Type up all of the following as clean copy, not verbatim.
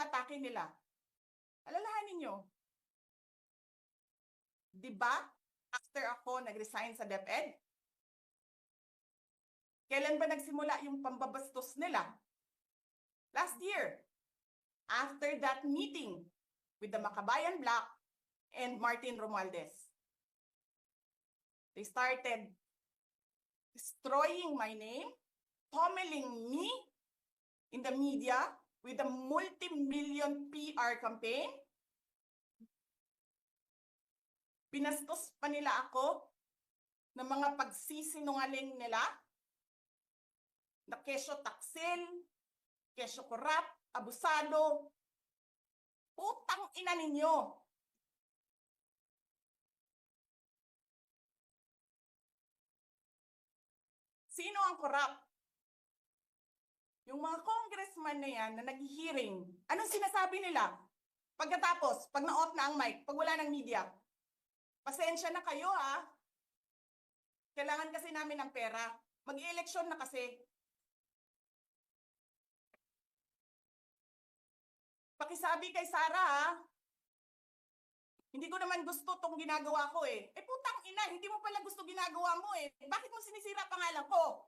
atake nila. Alalahanin nyo. Di ba? After ako nag-resign sa DepEd, kailan ba nagsimula yung pambabastos nila? Last year. After that meeting with the Makabayan Bloc and Martin Romualdez. They started destroying my name, pummeling me in the media with a multi-million PR campaign. Pinastos pa nila ako ng mga pagsisinungaling nila na kesyo taksil, kesyo korap, abusado. Putang ina ninyo. Sino ang korap? Yung mga congressman na yan na nag-hearing, anong sinasabi nila? Pagkatapos, pag na-off na ang mic, pag wala ng media, pasensya na kayo ha. Kailangan kasi namin ng pera. Mag-eleksyon na kasi. Pakisabi kay Sara ha. Hindi ko naman gusto tong ginagawa ko eh. Eh putang ina, hindi mo pala gusto ginagawa mo eh. Bakit mo sinisira pangalan ko?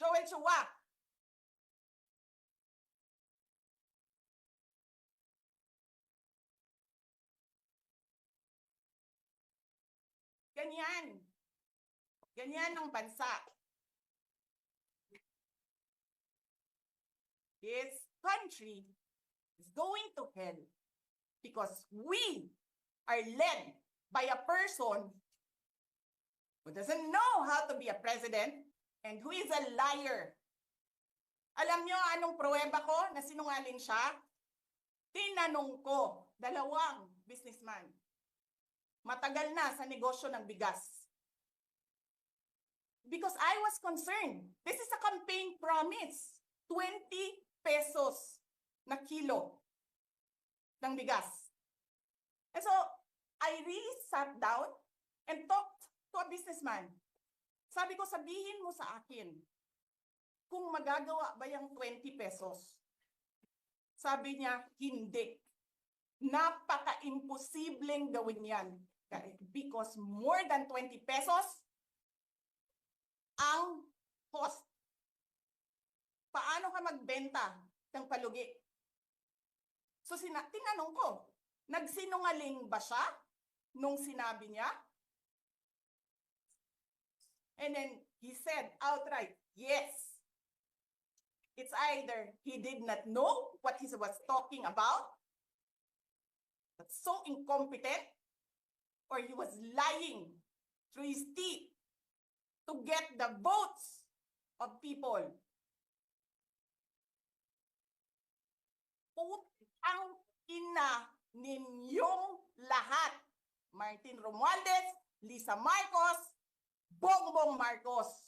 Joel Chua. Ganyan. Ganyan ang bansa. This country is going to hell because we are led by a person who doesn't know how to be a president and who is a liar. Alam nyo anong pruweba ko na sinungaling siya? Tinanong ko, dalawang businessman. Matagal na sa negosyo ng bigas. Because I was concerned. This is a campaign promise. 20 pesos na kilo ng bigas. And so, I really sat down and talked to a businessman. Sabi ko, sabihin mo sa akin, kung magagawa ba yung 20 pesos? Sabi niya, hindi. Napaka-imposibleng gawin yan. Because more than 20 pesos ang cost. Paano ka magbenta ng palugi? So, tinanong ko, nagsinungaling ba siya nung sinabi niya? And then he said outright, yes. It's either he did not know what he was talking about, that's so incompetent, or he was lying through his teeth to get the votes of people. Putang ina ninyong lahat. Martin Romualdez, Lisa Marcos, Bongbong Marcos.